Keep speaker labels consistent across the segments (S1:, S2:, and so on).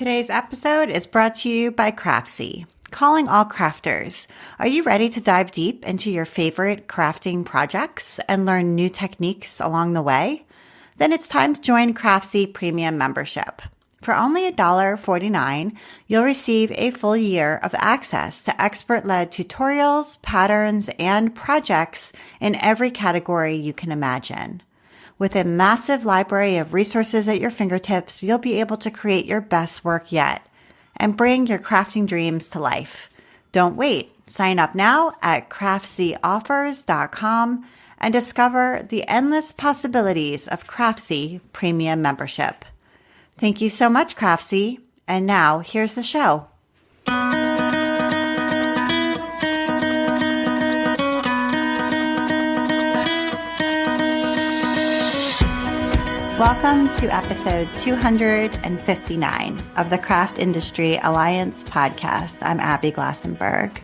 S1: Today's episode is brought to you by Craftsy, calling all crafters. Are you ready to dive deep into your favorite crafting projects and learn new techniques along the way? Then it's time to join Craftsy Premium membership. For only $1.49, you'll receive a full year of access to expert-led tutorials, patterns, and projects in every category you can imagine. With a massive library of resources at your fingertips, you'll be able to create your best work yet and bring your crafting dreams to life. Don't wait. Sign up now at craftsyoffers.com and discover the endless possibilities of Craftsy Premium membership. Thank you so much, Craftsy. And now, here's the show. Welcome to episode 259 of the Craft Industry Alliance podcast. I'm Abby Glassenberg.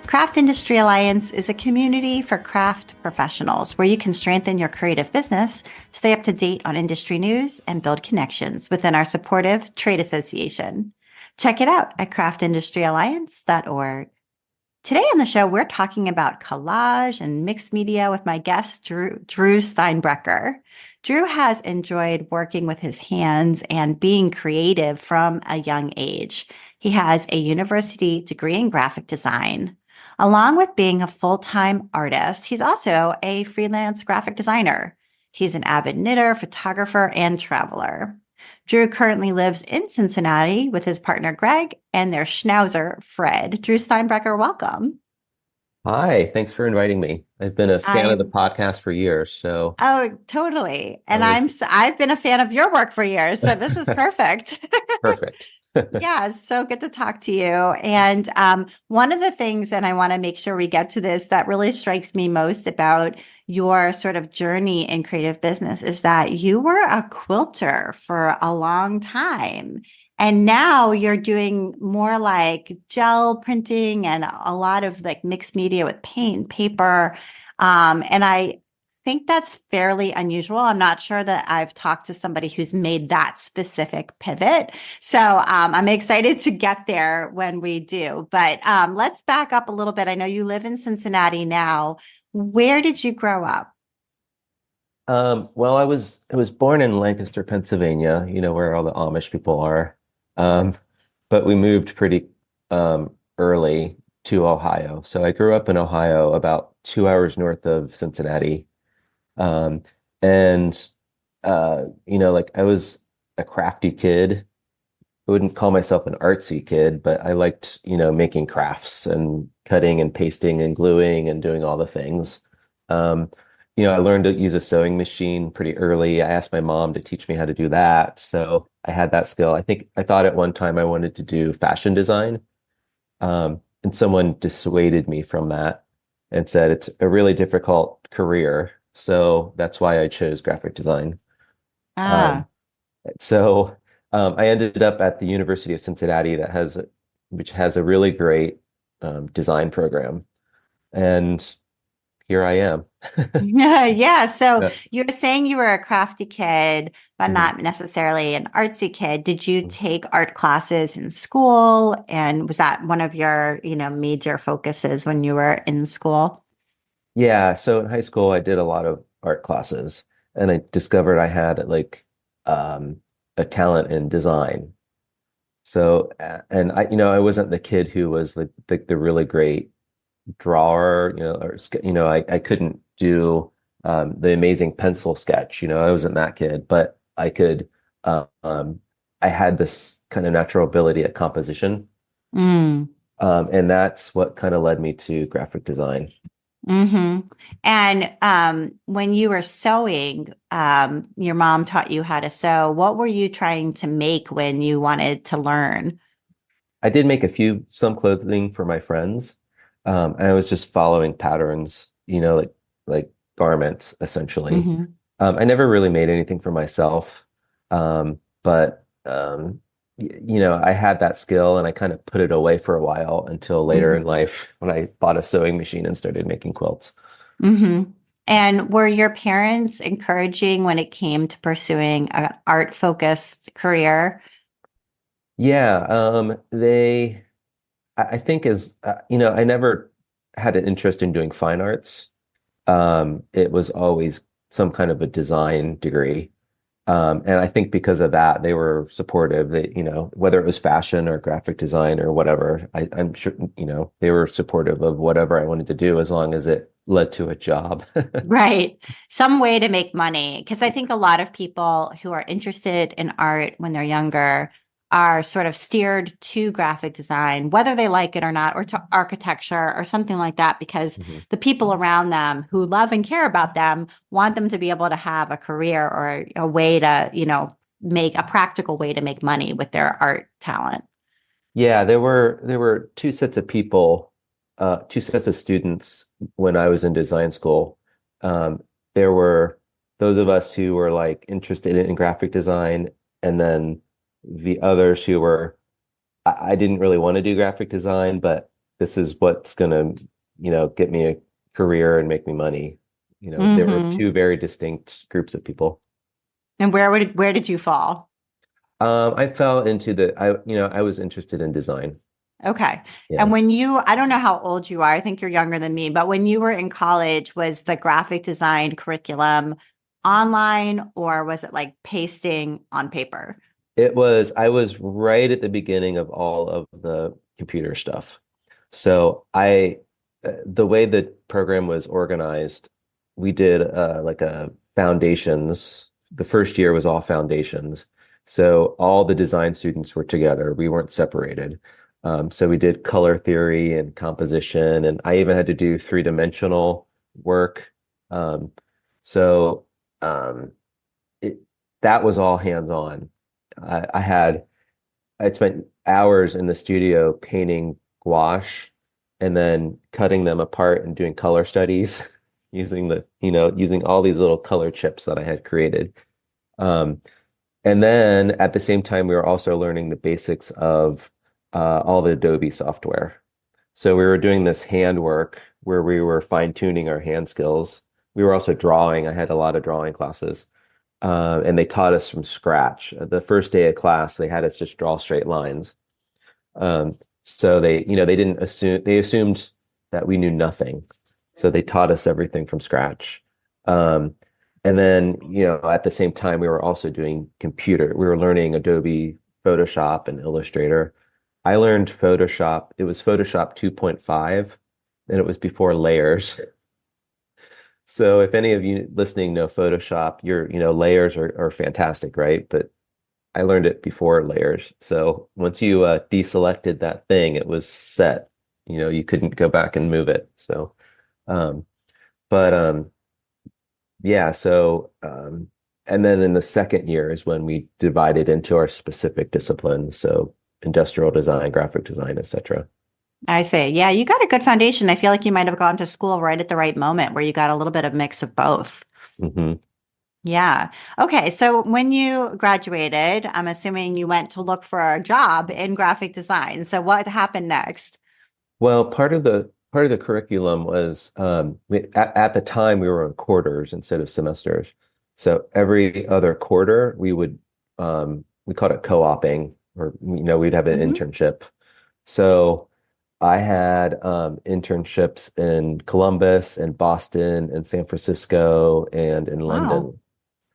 S1: Craft Industry Alliance is a community for craft professionals where you can strengthen your creative business, stay up to date on industry news, and build connections within our supportive trade association. Check it out at craftindustyalliance.org. Today on the show, we're talking about collage and mixed media with my guest, Drew Steinbrecher. Drew has enjoyed working with his hands and being creative from a young age. He has a university degree in graphic design. Along with being a full-time artist, he's also a freelance graphic designer. He's an avid knitter, photographer, and traveler. Drew currently lives in Cincinnati with his partner, Greg, and their Schnauzer Fred. Drew Steinbrecher, welcome.
S2: Hi, thanks for inviting me. I've been a fan of the podcast for years, so
S1: Oh, totally. And
S2: I was
S1: I've been a fan of your work for years, so this is perfect.
S2: perfect.
S1: Yeah, it's so good to talk to you. And one of the things, and I want to make sure we get to this, that really strikes me most about your sort of journey in creative business is that you were a quilter for a long time. And now you're doing more like gel printing and a lot of like mixed media with paint and paper. And I think that's fairly unusual. I'm not sure that I've talked to somebody who's made that specific pivot. So I'm excited to get there when we do. But let's back up a little bit. I know you live in Cincinnati now. Where did you grow up?
S2: Well, I was born in Lancaster, Pennsylvania, where all the Amish people are. Um, but we moved pretty early to Ohio. So I grew up in Ohio, about 2 hours north of Cincinnati. Um, and like I was a crafty kid. I wouldn't call myself an artsy kid, but I liked, making crafts and cutting and pasting and gluing and doing all the things. Um, I learned to use a sewing machine pretty early. I asked my mom to teach me how to do that. So I had that skill. I thought at one time I wanted to do fashion design. And someone dissuaded me from that and said it's a really difficult career. So that's why I chose graphic design. Um,
S1: Ah,
S2: so I ended up at the University of Cincinnati which has a really great design program. And here I am.
S1: yeah. So
S2: Yeah.
S1: you were saying you were a crafty kid, but
S2: Mhm.
S1: not necessarily an artsy kid. Did you take art classes in school? And was that one of your, major focuses when you were in school?
S2: Yeah, so in high school I did a lot of art classes and I discovered I had like a talent in design. So and I wasn't the kid who was like the really great drawer, I couldn't do the amazing pencil sketch, I wasn't that kid, but um, I had this kind of natural ability at composition.
S1: Mm.
S2: And that's what kind of led me to graphic design.
S1: Hmm. And when you were sewing, your mom taught you how to sew. What were you trying to make when you wanted to learn?
S2: I did make some clothing for my friends. And I was just following patterns, like garments essentially.
S1: Hmm.
S2: I never really made anything for myself. But I had that skill and I kind of put it away for a while until later in life when I bought a sewing machine and started making quilts.
S1: Hmm. And were your parents encouraging when it came to pursuing an art-focused career?
S2: Yeah, I think I never had an interest in doing fine arts. It was always some kind of a design degree. And I think because of that, they were supportive. Whether it was fashion or graphic design or whatever, I'm sure, they were supportive of whatever I wanted to do as long as it led to a job.
S1: Right. Some way to make money. Because I think a lot of people who are interested in art when they're younger are sort of steered to graphic design, whether they like it or not, or to architecture or something like that, because
S2: Mhm.
S1: the people around them who love and care about them want them to be able to have a career or a way to, make a practical way to make money with their art talent.
S2: Yeah, there were two sets of students when I was in design school. There were those of us who were like interested in graphic design, and then the others who were I didn't really want to do graphic design, but this is what's gonna, get me a career and make me money. There were
S1: Hmm.
S2: two very distinct groups of people.
S1: And where did you fall?
S2: I fell into I was interested in design.
S1: Okay.
S2: Yeah.
S1: And I don't know how old you are. I think you're younger than me, but when you were in college, was the graphic design curriculum online or was it like pasting on paper?
S2: I was right at the beginning of all of the computer stuff. So the way the program was organized, we did like a foundations. The first year was all foundations. So all the design students were together. We weren't separated. So we did color theory and composition, and I even had to do three-dimensional work. Um, so um, it, that was all hands-on. I'd spent hours in the studio painting gouache and then cutting them apart and doing color studies using all these little color chips that I had created. Um, and then at the same time, we were also learning the basics of all the Adobe software. So we were doing this handwork where we were fine-tuning our hand skills. We were also drawing. I had a lot of drawing classes. And they taught us from scratch. The first day of class, they had us just draw straight lines. So they didn't assume, they assumed that we knew nothing. So they taught us everything from scratch. Um, and then, at the same time, we were also doing we were learning Adobe Photoshop and Illustrator. I learned Photoshop. It was Photoshop 2.5, and it was before layers. So if any of you listening know Photoshop, layers are fantastic, right? But I learned it before layers. So once you deselected that thing, it was set. You couldn't go back and move it. So, um, but yeah. And then in the second year is when we divided into our specific disciplines. So industrial design, graphic design, etc.
S1: I say, yeah, you got a good foundation. I feel like you might have gone to school right at the right moment where you got a little bit of mix of both.
S2: Hmm.
S1: Yeah. Okay. So when you graduated, I'm assuming you went to look for a job in graphic design. So what happened next?
S2: Well, part of the curriculum was at the time we were on quarters instead of semesters. So every other quarter we called it co-oping, or we'd have an
S1: Hmm.
S2: internship. So I had internships in Columbus and Boston and San Francisco and in
S1: Wow.
S2: London.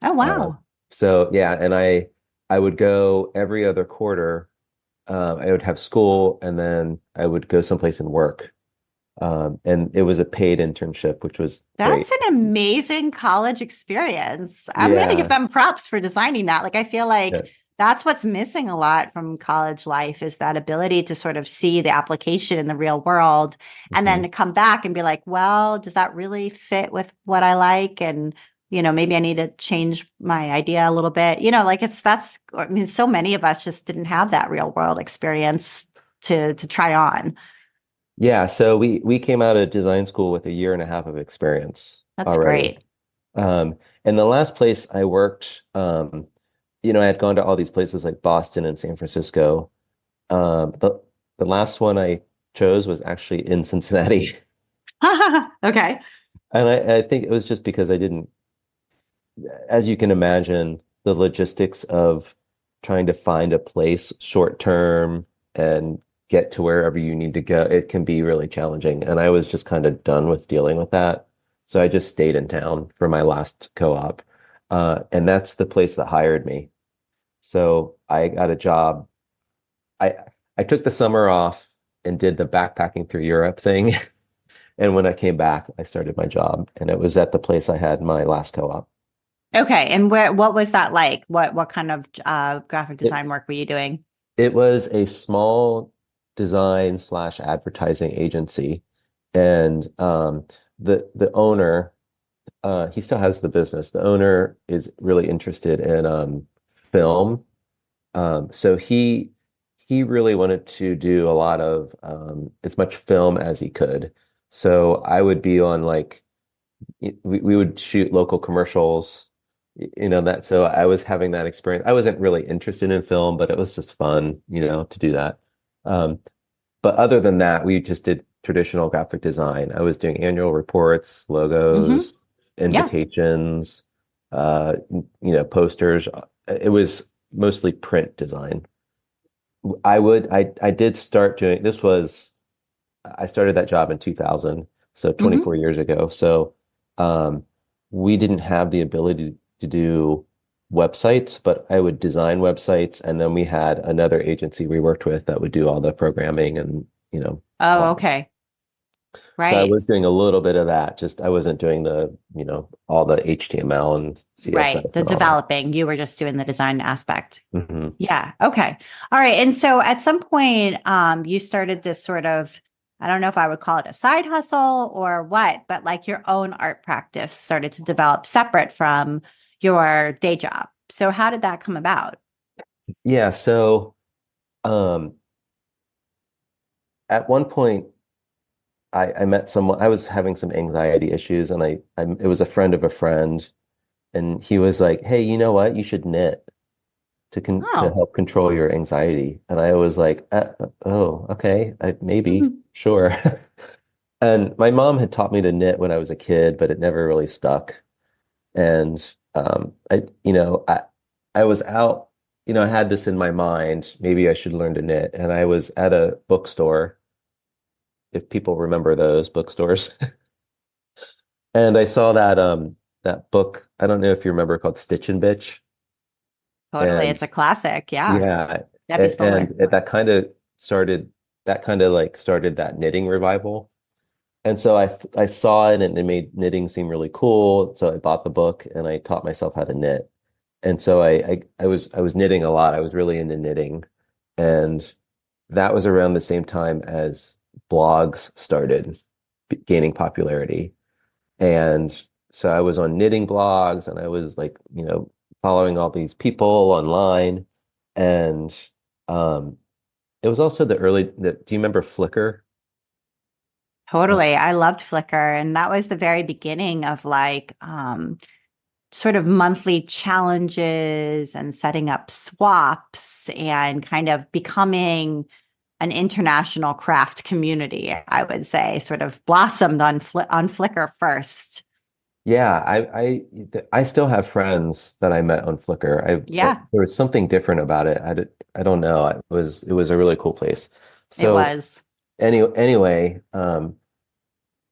S1: Oh,
S2: Uh,
S1: wow.
S2: so yeah, and I would go every other quarter. I would have school and then I would go someplace and work. And it was a paid internship, which was
S1: That's
S2: great.
S1: an amazing college experience. I'm going to give
S2: Yeah.
S1: them props for designing that. Like, I feel like
S2: Yeah.
S1: that's what's missing a lot from college life is that ability to sort of see the application in the real world and then
S2: Mhm.
S1: to come back and be like, well, does that really fit with what I like? And, maybe I need to change my idea a little bit. I mean, so many of us just didn't have that real world experience to try on.
S2: Yeah. So we came out of design school with a year and a half of experience
S1: That's
S2: already.
S1: great.
S2: And the last place I worked, I had gone to all these places like Boston and San Francisco. The last one I chose was actually in Cincinnati.
S1: Okay.
S2: And I think it was just because I didn't, as you can imagine, the logistics of trying to find a place short term and get to wherever you need to go, it can be really challenging. And I was just kind of done with dealing with that. So I just stayed in town for my last co-op. And that's the place that hired me. So I got a job. I I took the summer off and did the backpacking through Europe thing. And when I came back, I started my job, and it was at the place I had my last co-op.
S1: Okay. And what was that like? What kind of graphic
S2: It
S1: design work were you doing?
S2: it was a small design slash advertising agency, and the owner, he still has the business. The owner is really interested in film. So he really wanted to do a lot of as much film as he could. So I would be on like we would shoot local commercials, that. So I was having that experience. I wasn't really interested in film, but it was just fun, to do that. Um, but other than that, we just did traditional graphic design. I was doing annual reports,
S1: Hmm.
S2: logos,
S1: Yeah.
S2: invitations, posters. It was mostly print design. I did start doing this was I started that job in 2000, so
S1: Hmm.
S2: 24 years ago. So um, we didn't have the ability to do websites, but I would design websites, and then we had another agency we worked with that would do all the programming and
S1: Oh,
S2: all.
S1: okay.
S2: So I
S1: Right.
S2: was doing a little bit of that. Just I wasn't doing the all the HTML and
S1: Right.
S2: CSS
S1: The
S2: and all that.
S1: developing, you were just doing the design aspect.
S2: Hmm.
S1: Yeah. Okay. All right. And so at some point, you started this sort of, I don't know if I would call it a side hustle or what, but like your own art practice started to develop separate from your day job. So how did that come about?
S2: Yeah. So um, at one point. I met someone. I was having some anxiety issues, and it was a friend of a friend, and he was like, "Hey, you know what? You should knit to
S1: Oh.
S2: help control your anxiety." And I was like, "Oh, okay, maybe, sure." And my mom had taught me to knit when I was a kid, but it never really stuck. And I was out, I had this in my mind. Maybe I should learn to knit, and I was at a bookstore. If people remember those bookstores. And I saw that book, I don't know if you remember, called Stitch and Bitch.
S1: Totally.
S2: And
S1: It's a classic. Yeah.
S2: yeah,
S1: Debbie
S2: and
S1: Stoller.
S2: that kind of like started that knitting revival. And so I saw it, and it made knitting seem really cool. So I bought the book and I taught myself how to knit. And so I was knitting a lot. I was really into knitting. And that was around the same time as blogs started gaining popularity. And so I was on knitting blogs, and I was like, following all these people online. And um, it was also do you remember Flickr? Uh,
S1: Totally. I loved Flickr. And that was the very beginning of like sort of monthly challenges and setting up swaps and kind of becoming an international craft community, I would say, sort of blossomed on Flickr first.
S2: yeah, I still have friends that I met on Flickr.
S1: Yeah,
S2: There was something different about it. I don't know. It was a really cool place.
S1: it
S2: So
S1: was.
S2: anyway,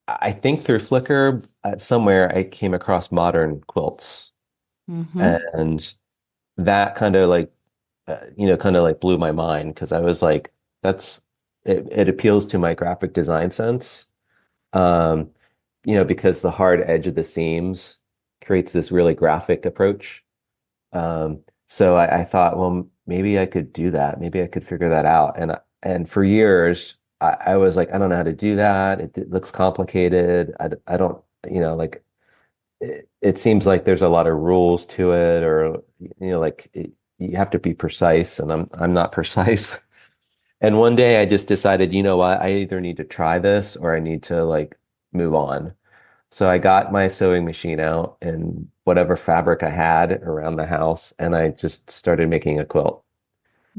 S2: I think through Flickr, somewhere I came across modern quilts,
S1: Hmm.
S2: and that kind of like blew my mind, because I was like, that's it appeals to my graphic design sense. Um, because the hard edge of the seams creates this really graphic approach. So I thought, well, maybe I could do that. Maybe I could figure that out. And for years, I was like, I don't know how to do that. It looks complicated. I don't, like it seems like there's a lot of rules to it, or you have to be precise, and I'm not precise. And one day I just decided, you know what, I either need to try this or I need to like move on. So I got my sewing machine out and whatever fabric I had around the house, and I just started making a quilt.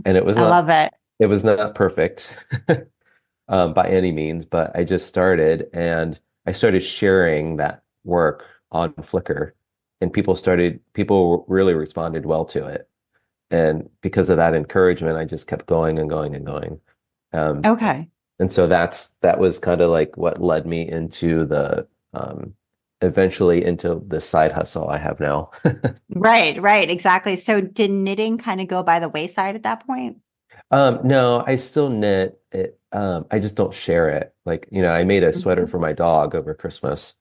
S2: And
S1: I love it.
S2: it was not perfect by any means, but I just started, and I started sharing that work on Flickr, and people really responded well to it. And because of that encouragement, I just kept going and going and going. Um,
S1: Okay.
S2: and so that was kind of like what led me into the eventually into the side hustle I have now.
S1: Right, right, exactly. So did knitting kind of go by the wayside at that point?
S2: No, I still knit it. I just don't share it. Like, I made a sweater
S1: Mhm.
S2: for my dog over Christmas,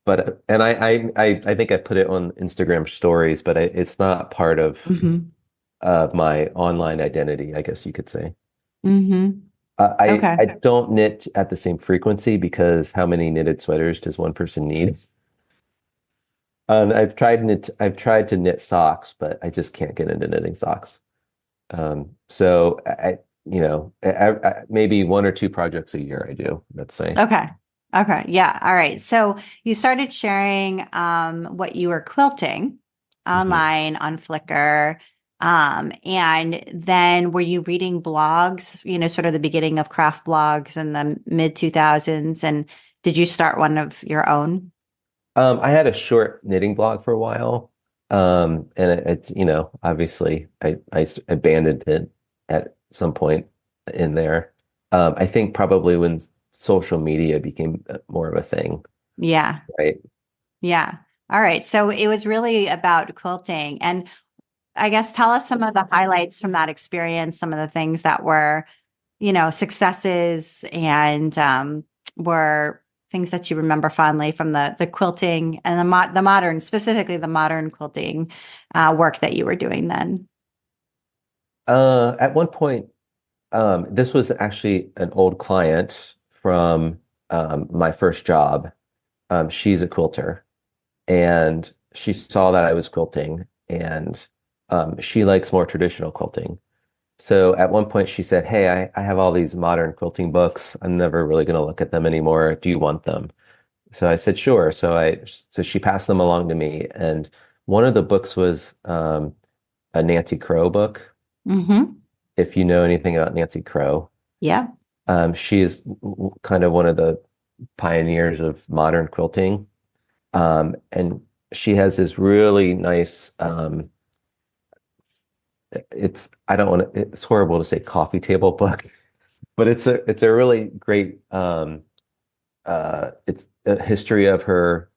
S2: but and I think I put it on Instagram stories, but it's not part
S1: Hmm.
S2: of my online identity, I guess you could say.
S1: Hmm.
S2: I
S1: Okay.
S2: I don't knit at the same frequency because how many knitted sweaters does one person need? I've tried to knit socks, but I just can't get into knitting socks. So maybe one or two projects a year I do, let's say.
S1: Okay. Okay. Yeah. All right. So you started sharing what you were quilting
S2: Mhm.
S1: online on Flickr. And then were you reading blogs, sort of the beginning of craft blogs in the mid 2000s? And did you start one of your own?
S2: I had a short knitting blog for a while. And obviously I abandoned it at some point in there. I think probably when social media became more of a thing,
S1: Yeah.
S2: right?
S1: Yeah. All right. So it was really about quilting. And I guess tell us some of the highlights from that experience, some of the things that were, successes and were things that you remember fondly from the quilting and the modern, specifically the modern quilting work that you were doing then.
S2: At one point, this was actually an old client from my first job. She's a quilter, and she saw that I was quilting, and she likes more traditional quilting. So at one point she said, "Hey, I have all these modern quilting books. I'm never really going to look at them anymore. Do you want them?" So I said, "Sure." So she passed them along to me, and one of the books was a Nancy Crow book.
S1: Mm-hmm.
S2: If you know anything about Nancy Crow,
S1: Yeah.
S2: she is kind of one of the pioneers of modern quilting. And she has this really nice, I don't want to, it's horrible to say coffee table book, but it's a really great, it's a history of her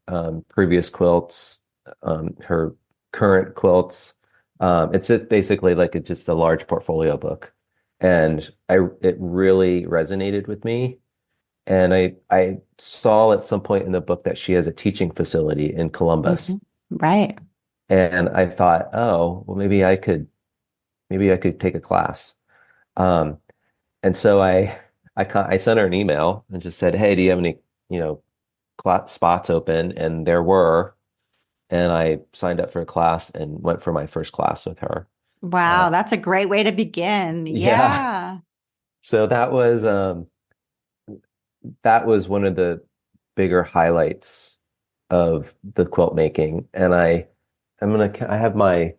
S2: previous quilts, her current quilts. Basically like just a large portfolio book. And it really resonated with me. And I saw at some point in the book that she has a teaching facility in
S1: Hmm.
S2: Columbus.
S1: Right.
S2: And I thought, oh, well, maybe I could take a class. Um, and so I sent her an email and just said, hey, do you have any, spots open? And there were, and I signed up for a class and went for my first class with her. Uh,
S1: Wow. That's a great way to begin.
S2: yeah.
S1: Yeah.
S2: So that was one of the bigger highlights of the quilt making. And I have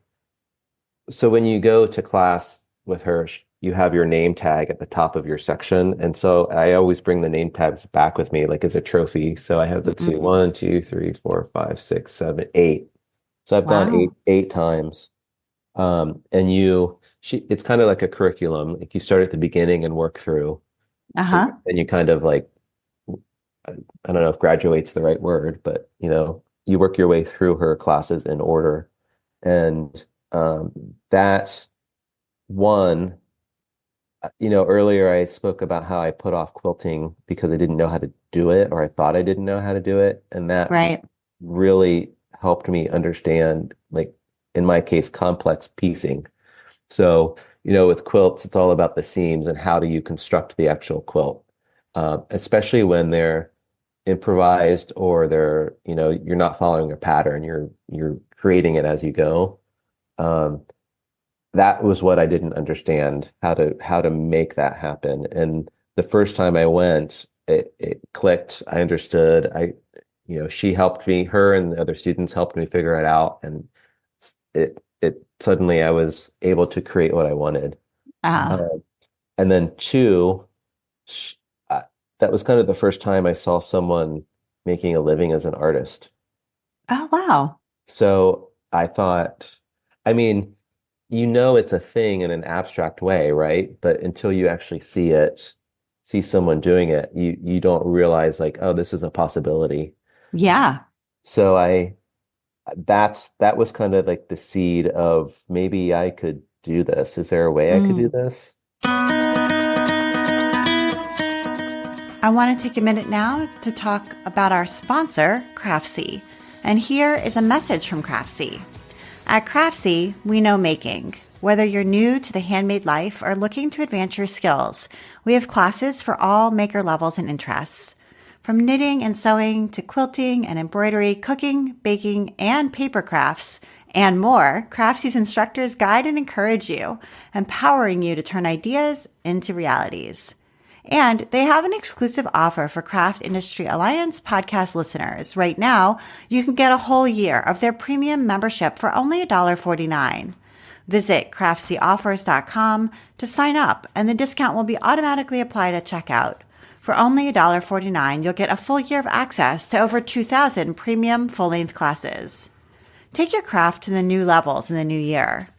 S2: so when you go to class with her, you have your name tag at the top of your section. And so I always bring the name tags back with me, like as a trophy. So I have, let's see,
S1: Mhm.
S2: 8. So I've gone
S1: Wow.
S2: eight times. And it's kind of like a curriculum. Like you start at the beginning and work through,
S1: Uh-huh.
S2: and you kind of like, I don't know if graduate's the right word, but you work your way through her classes in order. And that one, earlier I spoke about how I put off quilting because I didn't know how to do it, or I thought I didn't know how to do it. And that
S1: Right.
S2: really helped me understand, like in my case, complex piecing. So, with quilts, it's all about the seams and how do you construct the actual quilt, especially when they're improvised or you're not following a pattern, you're creating it as you go. Um, that was what I didn't understand, how to make that happen. And the first time I went, it clicked. I understood. She helped me, her and the other students helped me figure it out. And it suddenly I was able to create what I wanted.
S1: Uh,
S2: Uh, and then two, sh uh, that was kind of the first time I saw someone making a living as an artist.
S1: oh, wow.
S2: So I thought, I mean, you know it's a thing in an abstract way, right? But until you actually see it, see someone doing it, you don't realize like, oh, this is a possibility.
S1: Yeah.
S2: So that was kind of like the seed of maybe I could do this. Is there a way I could do
S1: Mm.
S2: this?
S1: I want to take a minute now to talk about our sponsor, Craftsy. And here is a message from Craftsy. At Craftsy, we know making. Whether you're new to the handmade life or looking to advance your skills, we have classes for all maker levels and interests. From knitting and sewing to quilting and embroidery, cooking, baking, and paper crafts, and more, Craftsy's instructors guide and encourage you, empowering you to turn ideas into realities. And they have an exclusive offer for Craft Industry Alliance podcast listeners. Right now, you can get a whole year of their premium membership for only $1.49. Visit craftsyoffers.com to sign up, and the discount will be automatically applied at checkout. For only $1.49, you'll get a full year of access to over 2,000 premium full-length classes. Take your craft to the new levels in the new year.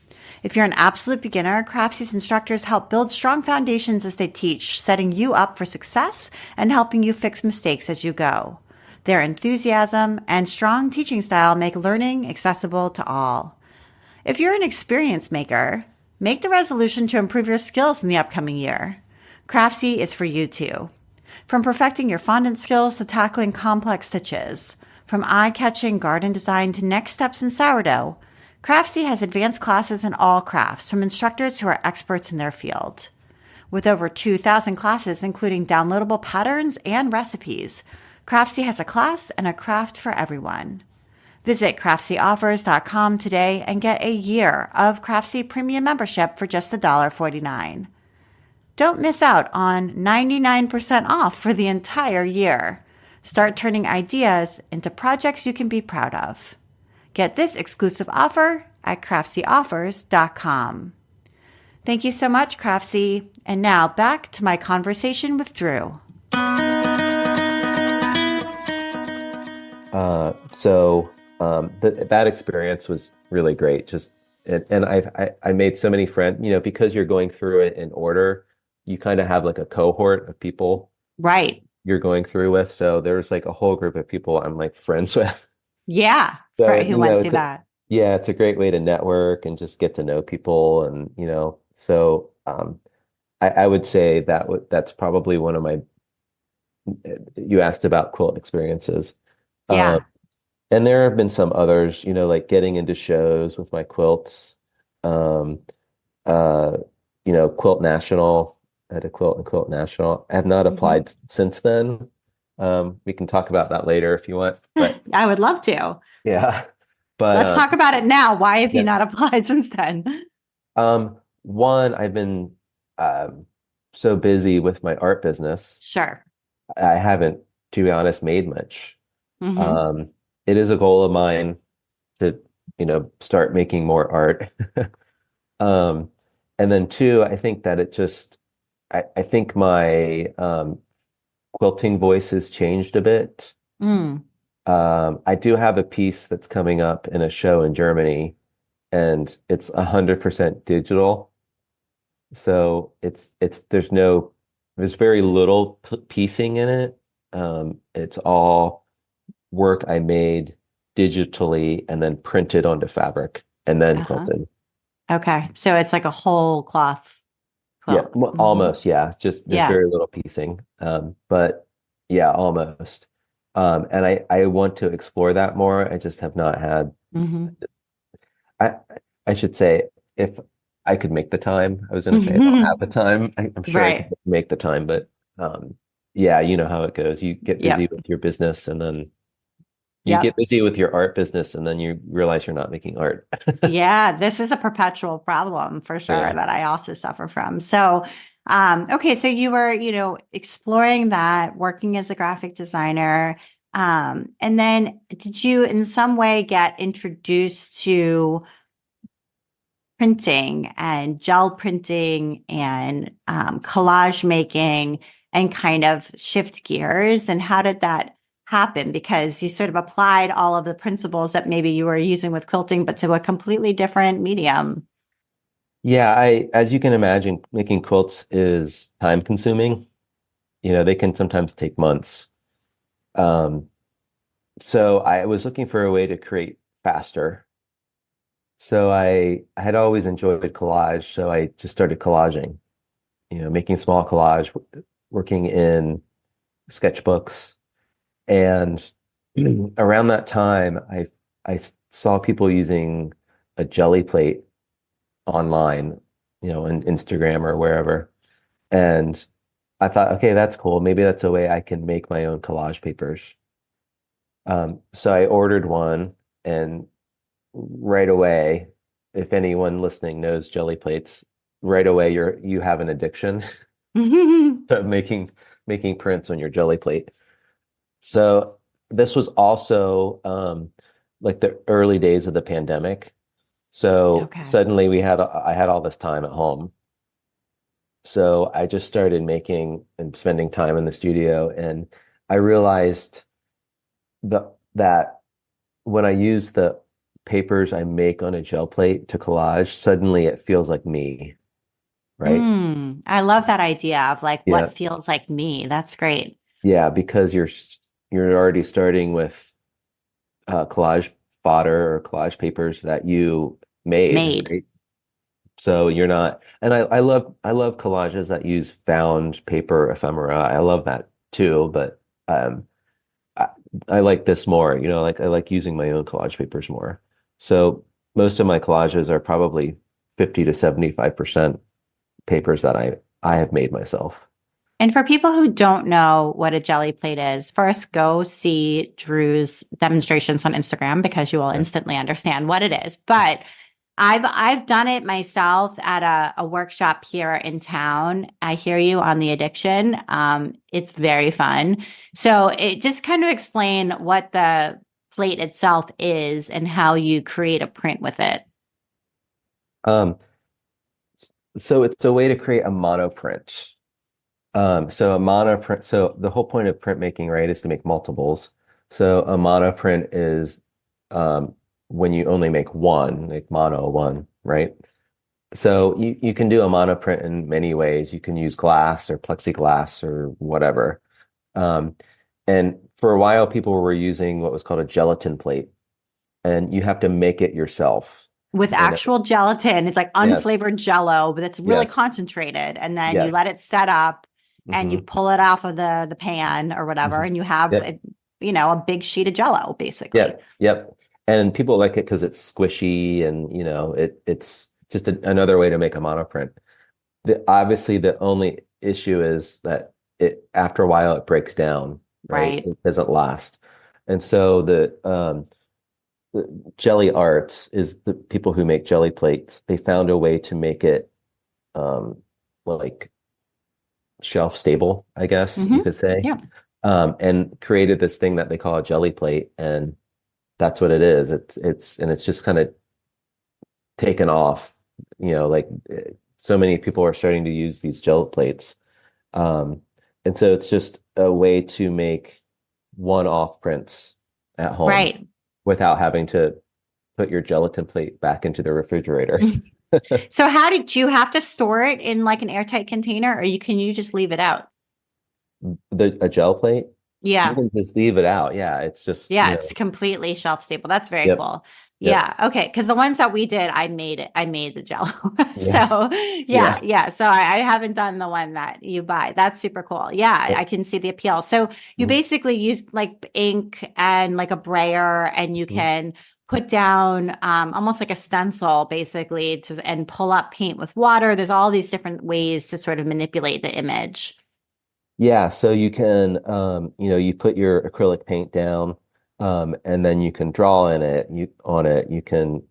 S1: If you're an absolute beginner, Craftsy's instructors help build strong foundations as they teach, setting you up for success and helping you fix mistakes as you go. Their enthusiasm and strong teaching style make learning accessible to all. If you're an experienced maker, make the resolution to improve your skills in the upcoming year. Craftsy is for you too. From perfecting your fondant skills to tackling complex stitches, from eye-catching garden design to next steps in sourdough, Craftsy has advanced classes in all crafts from instructors who are experts in their field. With over 2,000 classes, including downloadable patterns and recipes, Craftsy has a class and a craft for everyone. Visit craftsyoffers.com today and get a year of Craftsy premium membership for just $1.49. Don't miss out on 99% off for the entire year. Start turning ideas into projects you can be proud of. Get this exclusive offer at craftsyoffers.com. Thank you so much, Craftsy. And now back to my conversation with Drew.
S2: That experience was really great. And I made so many friends, because you're going through it in order, you kind of have like a cohort of people
S1: Right.
S2: you're going through with. So there's like a whole group of people I'm like friends with.
S1: Yeah.
S2: So,
S1: Who went through that?
S2: yeah, it's a great way to network and just get to know people. And, I would say that's probably one of my, you asked about quilt experiences. Um,
S1: Yeah.
S2: and there have been some others, like getting into shows with my quilts. Um, uh, Quilt National, at a Quilt and Quilt National. I have not
S1: Mhm.
S2: applied since then. We can talk about that later if you want, but
S1: I would love to.
S2: yeah. But
S1: Let's talk about it now. Why have you
S2: yeah.
S1: not applied since then?
S2: One, I've been so busy with my art business.
S1: Sure.
S2: I haven't, to be honest, made much.
S1: Hmm.
S2: Um, it is a goal of mine to, start making more art. Um, and then two, I think that I think my quilting voice has changed a bit.
S1: Mm.
S2: I do have a piece that's coming up in a show in Germany, and it's 100% digital. So there's very little piecing in it. It's all work I made digitally and then printed onto fabric and then
S1: Uh-huh.
S2: quilted.
S1: Okay. So it's like a whole cloth
S2: Yeah,
S1: quilt.
S2: well,
S1: Hmm.
S2: almost. Yeah, just there's
S1: Yeah.
S2: very little piecing. But yeah, almost. And I want to explore that more. I just have not had.
S1: Hmm.
S2: I I should say if I could make the time. I was going to say I don't have the time. I'm sure I could
S1: Right.
S2: make the time, but yeah, you know how it goes. You get busy
S1: Yep.
S2: with your business, and then you get
S1: Yep.
S2: busy with your art business, and then you realize you're not making art.
S1: Yeah, this is a perpetual problem for sure
S2: Yeah.
S1: that I also suffer from. So, okay, so you were, exploring that, working as a graphic designer. And then did you in some way get introduced to printing and gel printing and collage making and kind of shift gears? And how did that happen? Because you sort of applied all of the principles that maybe you were using with quilting, but to a completely different medium.
S2: Yeah, as you can imagine, making quilts is time consuming. They can sometimes take months. Um, so I was looking for a way to create faster. So I had always enjoyed collage, so I just started collaging, making small collage, working in sketchbooks. And around that time, I saw people using a jelly plate online, on Instagram or wherever. And I thought, okay, that's cool. Maybe that's a way I can make my own collage papers. So I ordered one, and right away, if anyone listening knows jelly plates, right away you have an addiction of making prints on your jelly plate. So this was also like the early days of the pandemic. So
S1: Okay.
S2: suddenly I had all this time at home. So I just started making and spending time in the studio, and I realized that when I use the papers I make on a gel plate to collage, suddenly it feels like me, right?
S1: I love that idea of like what
S2: Yeah.
S1: feels like me. That's great.
S2: Yeah, because you're already starting with collage fodder or collage papers that you made,
S1: Made.
S2: right? So you're not, and I love collages that use found paper ephemera. I love that too, but um I, I like this more, like I like using my own collage papers more. So most of my collages are probably 50 to 75% papers that I have made myself.
S1: And for people who don't know what a jelly plate is, first go see Drew's demonstrations on Instagram because you will
S2: Yeah.
S1: instantly understand what it is. But I've done it myself at a workshop here in town. I hear you on the addiction. It's very fun. So it just kind of explain what the plate itself is and how you create a print with it.
S2: Um, so it's a way to create a monoprint. So a monoprint, so the whole point of printmaking, right, is to make multiples. So a monoprint is um, when you only make one, like mono one, right? So you can do a monoprint in many ways. You can use glass or plexiglass or whatever. Um, and for a while, people were using what was called a gelatin plate, and you have to make it yourself.
S1: With
S2: And
S1: actual gelatin. It's like
S2: yes,
S1: unflavored jello, but it's really
S2: yes,
S1: concentrated. And then you let it
S2: yes.
S1: set up and you
S2: Hmm.
S1: pull it off of the pan or whatever,
S2: Hmm.
S1: and you have
S2: Yep,
S1: a big sheet of jello, basically.
S2: yep, yep. And people like it because it's squishy, and it's just another way to make a monoprint. Obviously, the only issue is that it after a while it breaks down, right?
S1: Right.
S2: It doesn't last. And so the jelly arts is the people who make jelly plates. They found a way to make it um, like shelf stable, I guess you
S1: Hmm.
S2: could say,
S1: Yeah.
S2: and created this thing that they call a jelly plate, and that's what it is. It's just kind of taken off. Like so many people are starting to use these gel plates. Um, and so it's just a way to make one-off prints at home
S1: Right.
S2: without having to put your gelatin plate back into the refrigerator.
S1: So how did you have to store it in like an airtight container or you just leave it out?
S2: A gel plate, you
S1: Yeah.
S2: can just leave it out. Yeah, it's just,
S1: Yeah, it's completely shelf stable. That's very
S2: yep,
S1: cool.
S2: yep,
S1: Yeah. Okay. Because the ones that we did, I made it. I made the Jello.
S2: yes,
S1: So yeah,
S2: yeah,
S1: yeah. So I haven't done the one that you buy. That's super cool. Yeah, I
S2: yep.
S1: can see the appeal. So you
S2: Mhm,
S1: basically use like ink and like a brayer, and you
S2: mhm.
S1: can put down almost like a stencil basically and pull up paint with water. There's all these different ways to sort of manipulate the image.
S2: Yeah, so you can, you put your acrylic paint down, and then you can draw in it. On it. You can,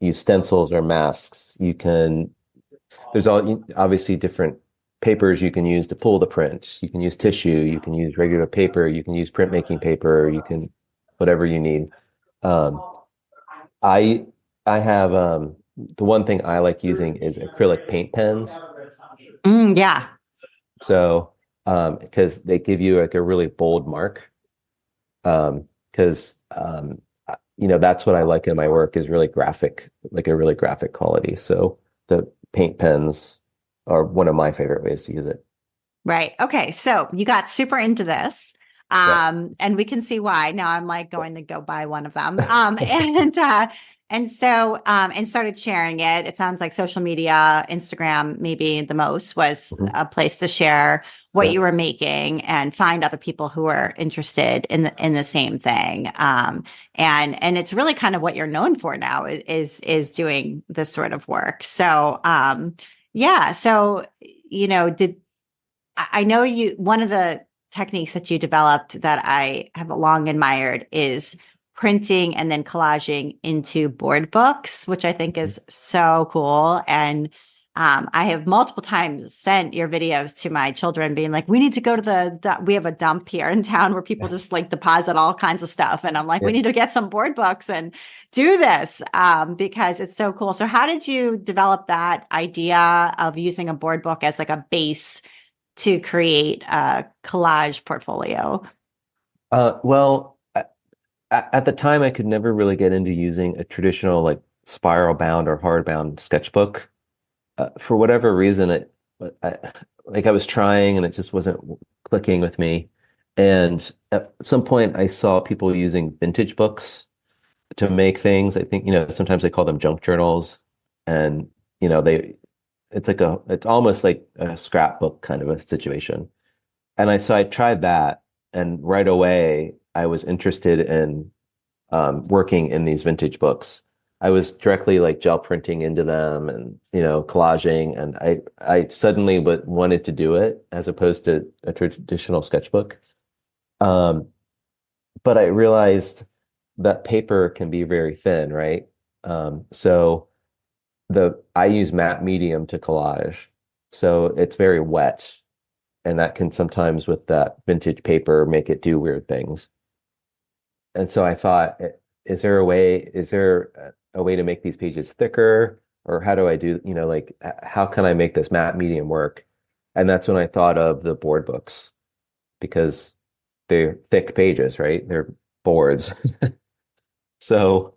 S2: use stencils or masks. There's obviously different papers you can use to pull the print. You can use tissue. You can use regular paper. You can use printmaking paper. You can whatever you need. Um, I I have the one thing I like using is acrylic paint pens.
S1: Yeah.
S2: So, because they give you like a really bold mark. Because that's what I like in my work is really graphic, like a really graphic quality. So paint pens are one of my favorite ways to use it.
S1: Right. Okay. So you got super into this.
S2: Yeah.
S1: And we can see why. Now I'm like going to go buy one of them. And started sharing it. It sounds like social media, Instagram, maybe the most was
S2: Mhm.
S1: a place to share what
S2: Yeah.
S1: you were making and find other people who are interested in the same thing. And it's really kind of what you're known for now is doing this sort of work. So, yeah. So, did I know one of the techniques that you developed that I have long admired is printing and then collaging into board books, which I think
S2: Mhm.
S1: is so cool. And I have multiple times sent your videos to my children being like, we need to go to we have a dump here in town where people
S2: Yeah.
S1: just like deposit all kinds of stuff. And I'm like, we
S2: Yeah.
S1: need to get some board books and do this because it's so cool. So how did you develop that idea of using a board book as like a base to create a collage portfolio?
S2: Well, at the time, I could never really get into using a traditional like spiral bound or hardbound sketchbook. For whatever reason, I, like I was trying and it just wasn't clicking with me. And at some point, I saw people using vintage books to make things. I think, sometimes they call them junk journals, and it's almost like a scrapbook kind of a situation. And I tried that, and right away I was interested in working in these vintage books. I was directly like gel printing into them and collaging, and I suddenly wanted to do it as opposed to a traditional sketchbook. Um, but I realized that paper can be very thin, right? So the I use matte medium to collage, so it's very wet, and that can sometimes with that vintage paper make it do weird things. And so I thought, is there a way to make these pages thicker? Or how do I do, like, how can I make this matte medium work? And that's when I thought of the board books because they're thick pages, right? They're boards. So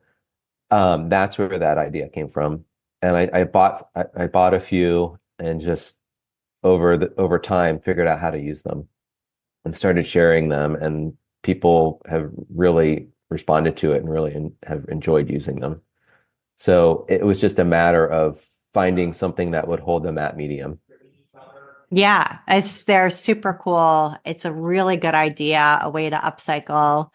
S2: that's where that idea came from. And I bought a few and just over time figured out how to use them and started sharing them, and people have really responded to it and really have enjoyed using them. So it was just a matter of finding something that would hold them at medium.
S1: Yeah, they're super cool. It's a really good idea, a way to upcycle,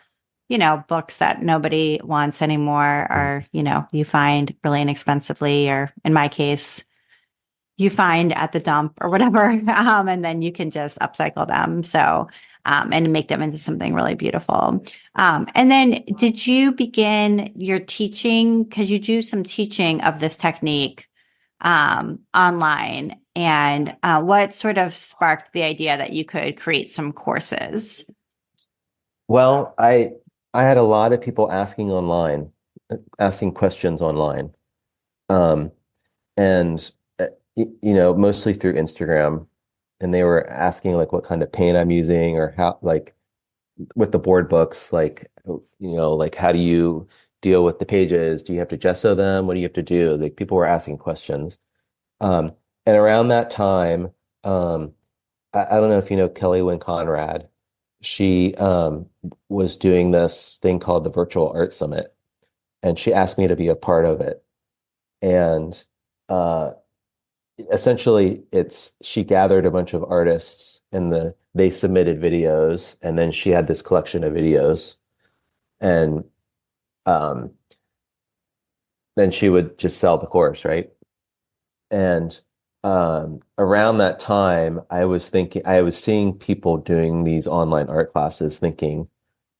S1: books that nobody wants anymore,
S2: Mhm.
S1: or, you find really inexpensively, or in my case, you find at the dump or whatever. And then you can just upcycle them. So, and make them into something really beautiful. And then did you begin your teaching? Because you do some teaching of this technique online. And what sort of sparked the idea that you could create some courses?
S2: Well, I had a lot of people asking questions online, um, and mostly through Instagram, and they were asking like what kind of paint I'm using or how like with the board books, like, like how do you deal with the pages? Do you have to gesso them? What do you have to do? Like people were asking questions. Um, and around that time, um, I don't know if you know Kelly Wynn Conrad. She was doing this thing called the Virtual Art Summit, and she asked me to be a part of it. And uh, essentially it's she gathered a bunch of artists and they submitted videos, and then she had this collection of videos, and um then she would just sell the course, right? And around that time I was seeing people doing these online art classes thinking,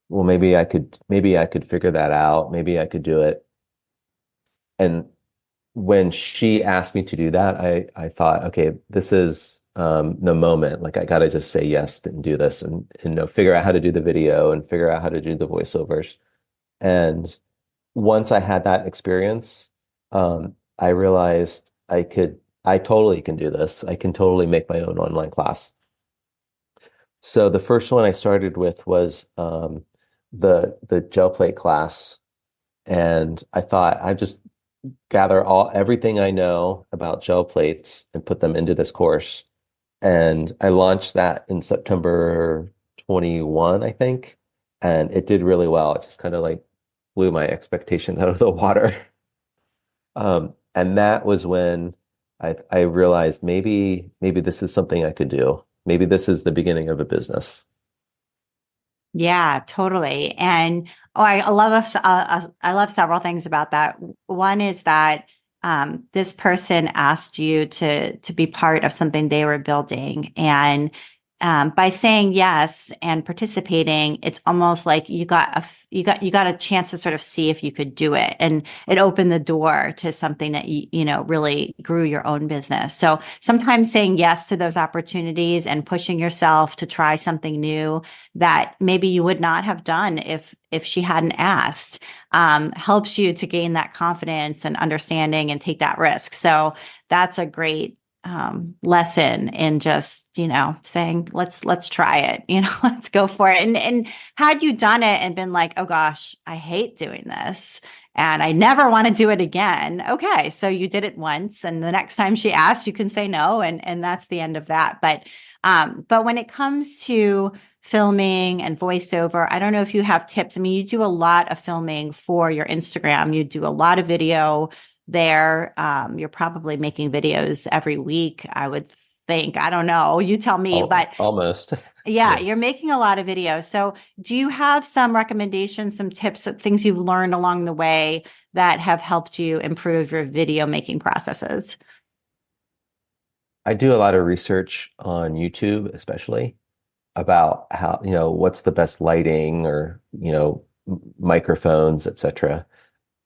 S2: well, maybe I could figure that out, maybe I could do it. And when she asked me to do that, I thought, okay, this is the moment. Like I gotta just say yes and do this, and figure out how to do the video and figure out how to do the voiceovers. And once I had that experience, I realized I totally can do this. I can totally make my own online class. So the first one I started with was the gel plate class, and I thought gather everything I know about gel plates and put them into this course. And I launched that in September 21, I think. And it did really well. It just kind of like blew my expectations out of the water. And that was when I realized maybe this is something I could do. Maybe this is the beginning of a business.
S1: Yeah, totally. And I love I love several things about that. One is that this person asked you to be part of something they were building, and by saying yes and participating, it's almost like you got a chance to sort of see if you could do it, and it opened the door to something that you know really grew your own business. So sometimes saying yes to those opportunities and pushing yourself to try something new that maybe you would not have done if she hadn't asked, helps you to gain that confidence and understanding and take that risk. So that's a great lesson in just, you know, saying, let's try it, you know, let's go for it. And had you done it and been like, oh gosh, I hate doing this and I never want to do it again. Okay. So you did it once, and the next time she asks, you can say no. And that's the end of that. But when it comes to filming and voiceover, I don't know if you have tips. I mean, you do a lot of filming for your Instagram. You do a lot of video there. You're probably making videos every week, I would think. I don't know. You tell me, but
S2: Almost.
S1: yeah,
S2: Yeah.
S1: you're making a lot of videos. So do you have some recommendations, some tips, things you've learned along the way that have helped you improve your video making processes?
S2: I do a lot of research on YouTube, especially about how, what's the best lighting or, microphones, etc.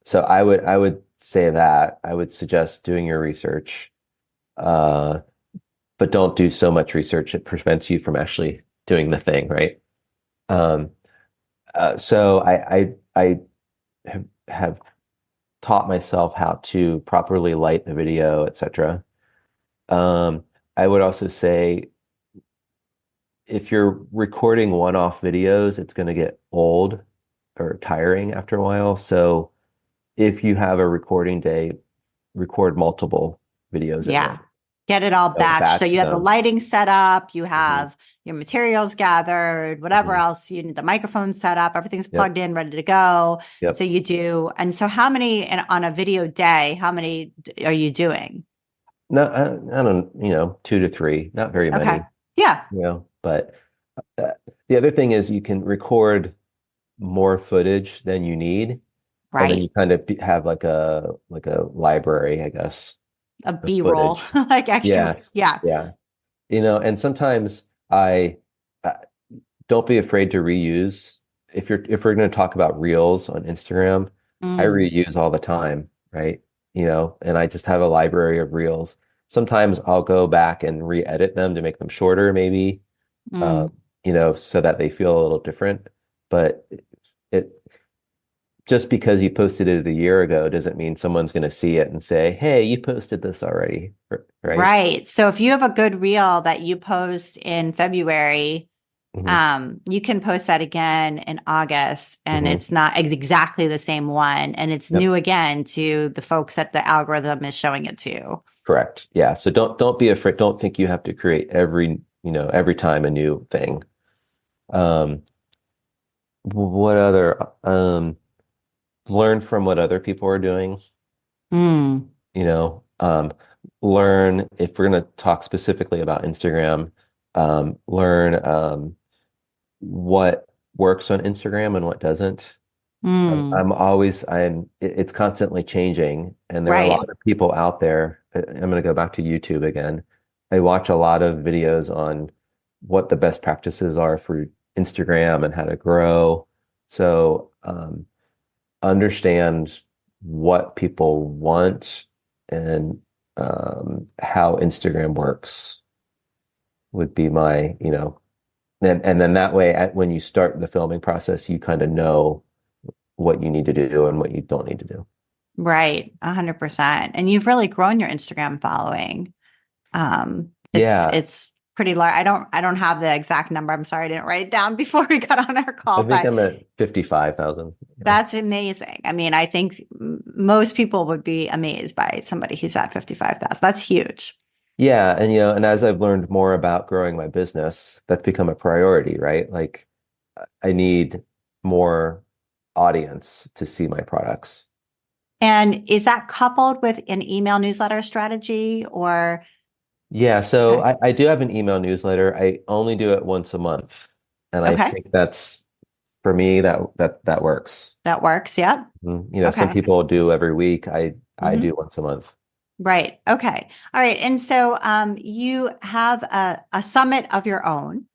S2: So I would say that I would suggest doing your research, uh, but don't do so much research it prevents you from actually doing the thing, right? Um, so I have taught myself how to properly light the video, etc. Um, I would also say if you're recording one-off videos, it's going to get old or tiring after a while. So if you have a recording day, record multiple videos at
S1: Yeah.
S2: once.
S1: Get it all
S2: So
S1: batched. So
S2: batch
S1: you have the
S2: them.
S1: lighting set up, you
S2: Hmm.
S1: have your materials gathered, whatever
S2: Hmm.
S1: else you need, the microphone set up, everything's
S2: Yep.
S1: plugged in, ready to go. So
S2: Yep.
S1: you do. And so how many on a video day, how many are you doing?
S2: No, I don't, 2 to 3, not very
S1: Okay.
S2: many,
S1: Yeah.
S2: but uh, the other thing is you can record more footage than you need, and then
S1: Right.
S2: you kind of have like a library, I guess,
S1: A
S2: of
S1: B-roll,
S2: footage.
S1: like extra.
S2: Yes.
S1: Yeah.
S2: Yeah. And sometimes I uh, don't be afraid to reuse. If we're going to talk about reels on Instagram, I
S1: Mm,
S2: reuse all the time, right? And I just have a library of reels. Sometimes I'll go back and re-edit them to make them shorter, maybe, uh,
S1: mm.
S2: so that they feel a little different. But it just because you posted it a year ago doesn't mean someone's going to see it and say, "Hey, you posted this already," right?
S1: Right. So if you have a good reel that you post in February,
S2: Hmm.
S1: you can post that again in August, and
S2: Hmm.
S1: it's not exactly the same one, and it's
S2: Yep.
S1: new again to the folks that the algorithm is showing it to.
S2: Correct. Yeah. So don't be afraid. Don't think you have to create every time a new thing. Um, what other learn from what other people are doing,
S1: Mm,
S2: you know, um, learn if we're going to talk specifically about Instagram, learn what works on Instagram and what doesn't.
S1: mm,
S2: It's constantly changing, and there are a
S1: right.
S2: lot of people out there. I'm going to go back to YouTube again. I watch a lot of videos on what the best practices are for Instagram and how to grow. So, understand what people want and how Instagram works would be and then that way, when you start the filming process, you kind of know what you need to do and what you don't need to do.
S1: Right. 100%. And you've really grown your Instagram following.
S2: Yeah,
S1: It's pretty large. I don't have the exact number. I'm sorry, I didn't write it down before we got on our
S2: I
S1: call,
S2: think
S1: but
S2: I'm at 55,000. Yeah.
S1: that's amazing. I mean, I think most people would be amazed by somebody who's at 55,000. That's huge.
S2: Yeah, and and as I've learned more about growing my business, that's become a priority, right? Like I need more audience to see my products.
S1: And is that coupled with an email newsletter strategy or
S2: Yeah, so
S1: okay.
S2: I do have an email newsletter. I only do it once a month. And I
S1: Okay.
S2: think that's for me that works.
S1: That works. Yep.
S2: Some
S1: Okay.
S2: people do every week. I
S1: Hmm.
S2: do once a month.
S1: Right. Okay. All right. And so you have a summit of your own,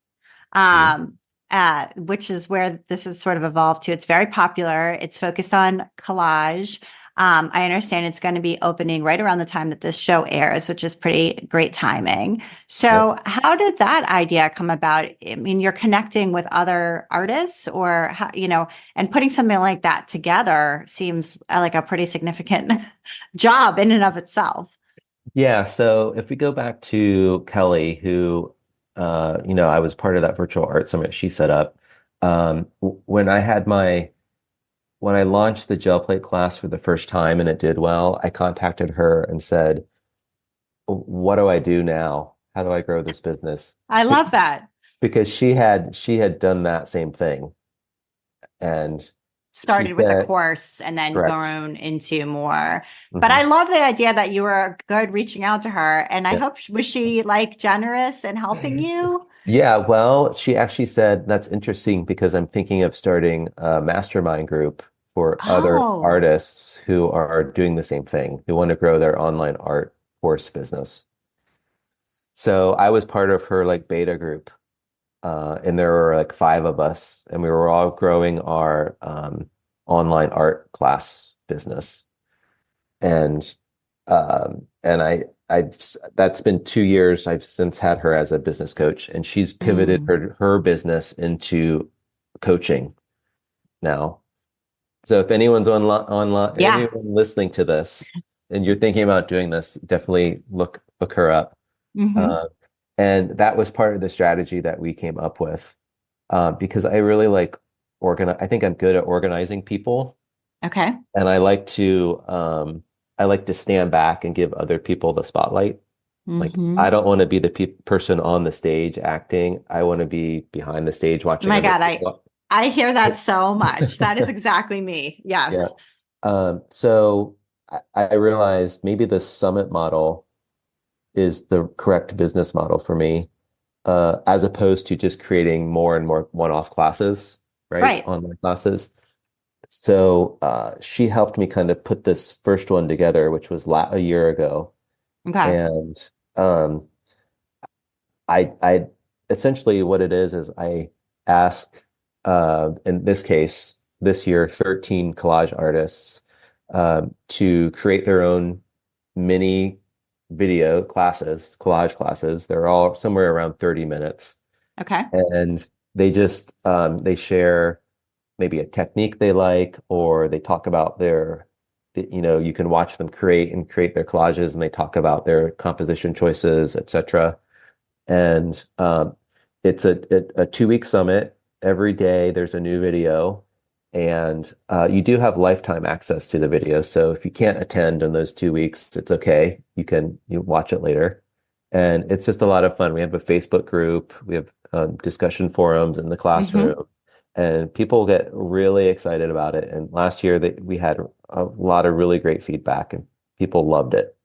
S2: Mhm.
S1: um, which is where this has sort of evolved to. It's very popular. It's focused on collage. I understand it's going to be opening right around the time that this show airs, which is pretty great timing.
S2: Yep.
S1: So, how did that idea come about? I mean, you're connecting with other artists, or and putting something like that together seems like a pretty significant job in and of itself.
S2: Yeah, so if we go back to Kelly, who I was part of that virtual art summit she set up. When when I launched the gel plate class for the first time and it did well, I contacted her and said, what do I do now? How do I grow this business?
S1: I
S2: Be-
S1: love that.
S2: Because she had done that same thing. And she
S1: Started with a
S2: said,
S1: course and then
S2: correct.
S1: grown into more. But I
S2: Hmm.
S1: love the idea that you were good reaching out to her. And I
S2: Yeah.
S1: hope, was she like generous and helping you?
S2: Yeah, well, she actually said that's interesting because I'm thinking of starting a mastermind group for other
S1: Oh,
S2: artists who are doing the same thing, who want to grow their online art course business. So I was part of her like beta group, and there were like five of us, and we were all growing our online art class business. And I that's been 2 years. I've since had her as a business coach, and she's pivoted
S1: mm,
S2: her business into coaching now. So if anyone's
S1: yeah.
S2: anyone listening to this, and you're thinking about doing this, definitely look her up.
S1: Hmm.
S2: Uh, and that was part of the strategy that we came up with, because I really like organize. I think I'm good at organizing people.
S1: Okay.
S2: And I like to stand back and give other people the spotlight. Like I
S1: Hmm.
S2: don't want to be the pe person on the stage acting. I want to be behind the stage watching
S1: My
S2: other
S1: God,
S2: people.
S1: I hear that so much. That is exactly me.
S2: Yeah.
S1: Yes.
S2: So I realized maybe the summit model is the correct business model for me, as opposed to just creating more and more one-off classes, right?
S1: Right.
S2: Online classes. So she helped me kind of put this first one together, which was a year ago.
S1: Okay.
S2: And um, I essentially what it is I ask, in this case, this year, 13 collage artists to create their own mini video classes, collage classes. They're all somewhere around 30 minutes.
S1: Okay.
S2: And they share maybe a technique they like, or they talk about you can watch them create their collages, and they talk about their composition choices, etc. And it's a 2 week summit. Every day there's a new video, and you do have lifetime access to the videos. So if you can't attend in those 2 weeks, it's okay. You watch it later. And it's just a lot of fun. We have a Facebook group. We have discussion forums in the
S1: Hmm.
S2: classroom, and people get really excited about it. And last year we had a lot of really great feedback, and people loved it.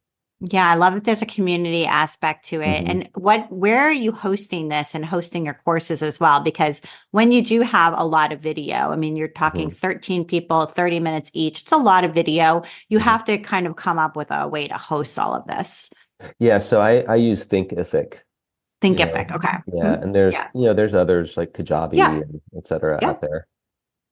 S1: Yeah, I love that there's a community aspect to it.
S2: Hmm.
S1: And where are you hosting this and hosting your courses as well? Because when you do have a lot of video, I mean, you're talking
S2: Hmm.
S1: 13 people, 30 minutes each. It's a lot of video. You
S2: Hmm.
S1: have to kind of come up with a way to host all of this.
S2: Yeah, so I use Thinkific,
S1: Thinkific. Okay.
S2: yeah,
S1: Mhm.
S2: and
S1: Yeah.
S2: there's others like
S1: Yeah.
S2: Kajabi and et cetera
S1: Yeah.
S2: out there.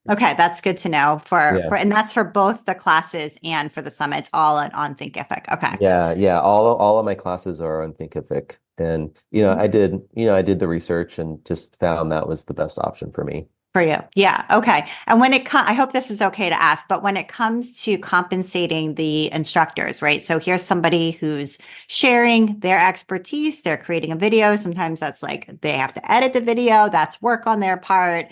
S1: Okay. That's good to know
S2: Yeah.
S1: and that's for both the classes and for the summits, all on Thinkific. Okay.
S2: Yeah. All of my classes are on Thinkific. And
S1: Mhm.
S2: I did the research and just found that was the best option for me.
S1: For you. Yeah. Okay. And when it comes, I hope this is okay to ask, but when it comes to compensating the instructors, right? So here's somebody who's sharing their expertise. They're creating a video. Sometimes that's like they have to edit the video. That's work on their part.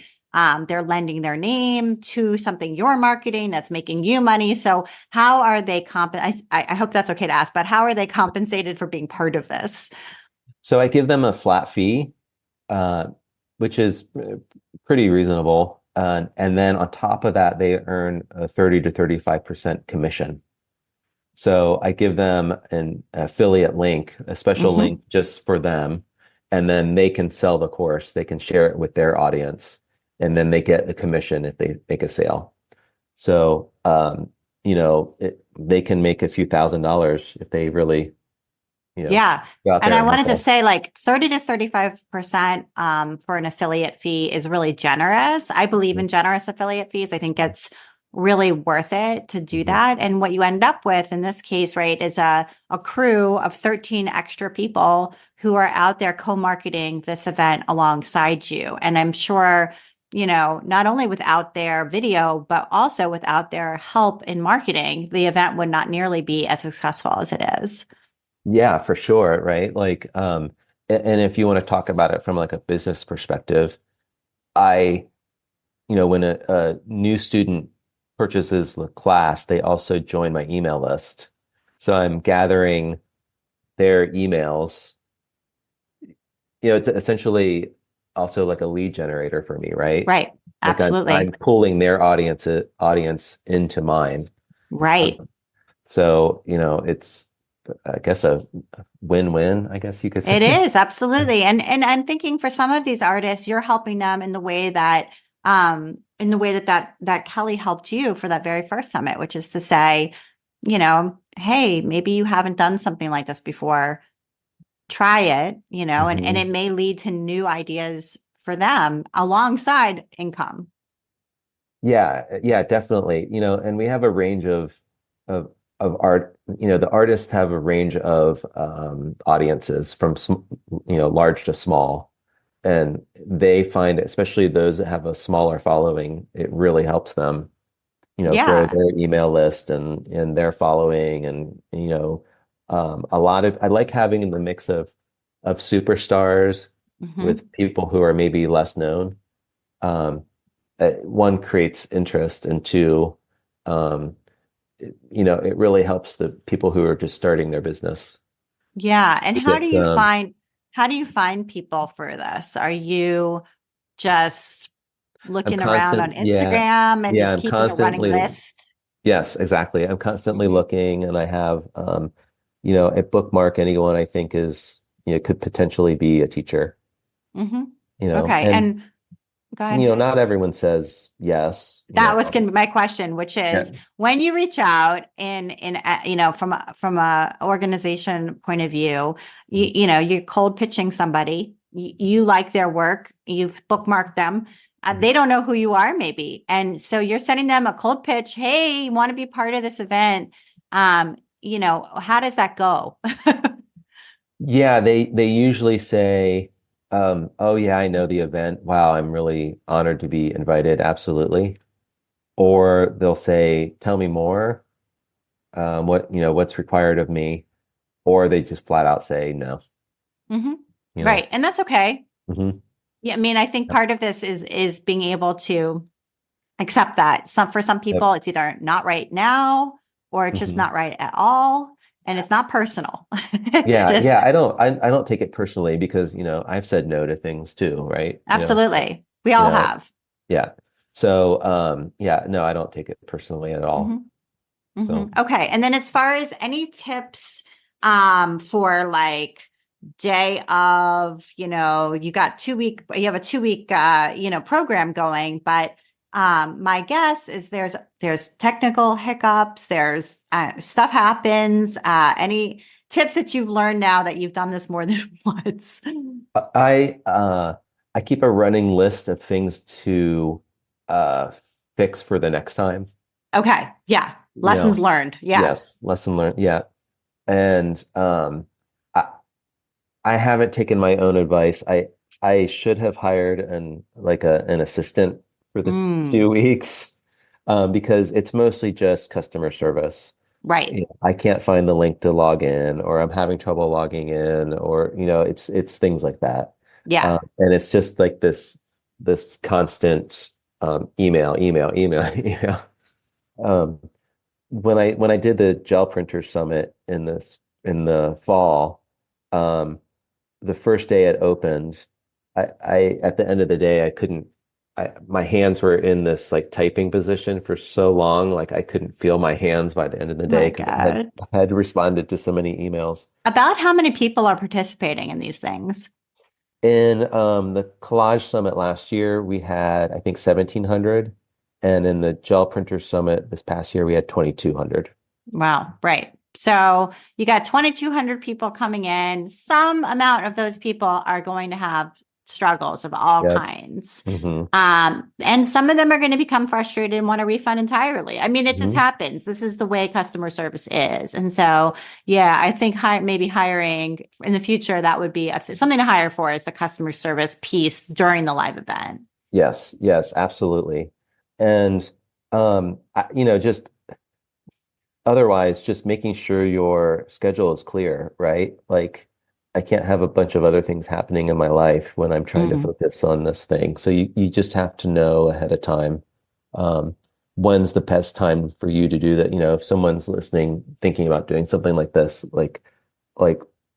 S1: They're lending their name to something you're marketing that's making you money. So how are they I hope that's okay to ask, but how are they compensated for being part of this?
S2: So I give them a flat fee, uh, which is pretty reasonable. And then on top of that, they earn a 30 to 35% commission. So I give them an affiliate link, a special
S1: Mm-hmm.
S2: link just for them, and then they can sell the course. They can share it with their audience, and then they get a commission if they make a sale. So, they can make a few $1,000s if they really,
S1: Yeah.
S2: go out
S1: And
S2: there
S1: I
S2: and
S1: wanted to
S2: hustle.
S1: say like 30 to 35% for an affiliate fee is really generous. I believe in generous affiliate fees. I think it's really worth it to do
S2: Mhm.
S1: that. And what you end up with in this case, right, is a crew of 13 extra people who are out there co-marketing this event alongside you. And I'm sure, not only without their video, but also without their help in marketing, the event would not nearly be as successful as it is.
S2: Yeah, for sure, right? Like, and if you want to talk about it from like a business perspective, I, when a new student purchases the class, they also join my email list. So I'm gathering their emails. It's essentially also like a lead generator for me, right?
S1: Right.
S2: Like I'm
S1: Absolutely.
S2: pulling their audience into mine.
S1: Right.
S2: So, it's I guess a win-win, I guess you could
S1: It
S2: say.
S1: is absolutely. And I'm thinking for some of these artists, you're helping them in the way that Kelly helped you for that very first summit, which is to say, hey, maybe you haven't done something like this before. Try it, and it
S2: Mhm.
S1: may lead to new ideas for them alongside income.
S2: Yeah, definitely. And we have a range of art. The artists have a range of audiences from large to small, and they find, especially those that have a smaller following, it really helps them, grow
S1: Yeah.
S2: their email list and their following, and a lot of I like having in the mix of superstars
S1: Hmm.
S2: with people who are maybe less known. Um, One creates interest, and two, um, it really helps the people who are just starting their business.
S1: Yeah. And
S2: It gets
S1: how do you find people for this? Are you just
S2: I'm
S1: looking around on
S2: constant, yeah,
S1: Instagram and
S2: yeah,
S1: just
S2: I'm
S1: keeping a running
S2: constantly,
S1: list?
S2: yes, exactly. I'm constantly
S1: Hmm.
S2: looking, and I have a bookmark anyone I think is, could potentially be a teacher,
S1: Hmm.
S2: you know,
S1: Okay.
S2: and
S1: And go ahead.
S2: not everyone says yes,
S1: That was going to be my question, which
S2: Yeah.
S1: is when you reach out from a organization point of view, you're cold pitching somebody, you like their work, you've bookmarked them,
S2: Mhm.
S1: they don't know who you are maybe, and so you're sending them a cold pitch. Hey, you want to be part of this event? How does that go?
S2: Yeah, they usually say, "Oh yeah, I know the event. Wow, I'm really honored to be invited. Absolutely." Or they'll say, "Tell me more. What's required of me?" Or they just flat out say no.
S1: Hmm.
S2: You know.
S1: Right, and that's okay.
S2: hmm
S1: Yeah, I mean, I think
S2: Yep.
S1: part of this is being able to accept that for some
S2: Yep.
S1: people it's either not right now or it's just
S2: hmm
S1: not right at all, and it's not personal. It's
S2: Yeah.
S1: just
S2: I don't take it personally because I've said no to things too, right?
S1: absolutely, we
S2: You
S1: all
S2: know,
S1: have.
S2: yeah. So yeah, no, I don't take it personally at
S1: Hmm.
S2: all.
S1: Hmm.
S2: So
S1: Okay, and then as far as any tips for like day of, you have a 2 week program going, but my guess is there's technical hiccups, there's stuff happens. Any tips that you've learned now that you've done this more than once?
S2: I keep a running list of things to uh fix for the next time.
S1: Okay, yeah,
S2: You
S1: lessons
S2: know,
S1: learned. Yeah.
S2: yes, lesson learned. Yeah. And I I haven't taken my own advice. I should have hired an assistant for the
S1: Mm,
S2: 2 weeks, because it's mostly just customer service.
S1: right.
S2: I can't find the link to log in, or I'm having trouble logging in, or it's things like that.
S1: Yeah.
S2: And it's just like this constant email, email. Um, when I did the gel printer summit in the fall, um, the first day it opened, I at the end of the day I couldn't. My hands were in this like typing position for so long, like I couldn't feel my hands by the end of the
S1: Oh
S2: day
S1: my
S2: because I had
S1: God.
S2: I had responded to so many emails.
S1: About how many people are participating in these things?
S2: In the collage summit last year, we had I think 1,700, and in the gel printer summit this past year, we had 2,200.
S1: Wow, right. So you got 2,200 people coming in. Some amount of those people are going to have struggles of all
S2: Yep.
S1: kinds.
S2: hmm
S1: And some of them are going to become frustrated and want to refund entirely. I mean, it just
S2: hmm
S1: happens. This is the way customer service is. And so, yeah, I think maybe hiring in the future, that would be something to hire for is the customer service piece during the live event.
S2: Yes, yes, absolutely. And just otherwise, just making sure your schedule is clear, right? Like I can't have a bunch of other things happening in my life when I'm trying to
S1: Mm,
S2: focus on this thing. So you just have to know ahead of time, um, when's the best time for you to do that. If someone's listening, thinking about doing something like this, like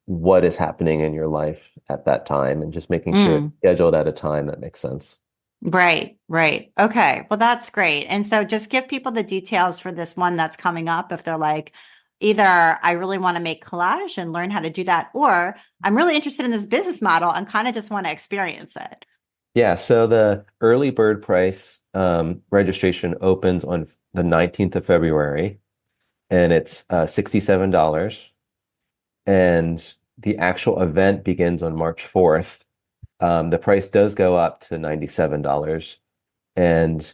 S2: what is happening in your life at that time, and just making sure it's
S1: mm.
S2: scheduled at a time that makes sense.
S1: Right, right. Okay. Well, that's great. And so just give people the details for this one that's coming up if they're like, either I really want to make collage and learn how to do that, or I'm really interested in this business model and kind of just want to experience it.
S2: Yeah, so the early bird price registration opens on the 19th of February, and it's $67. And the actual event begins on March 4th. The price does go up to $97. And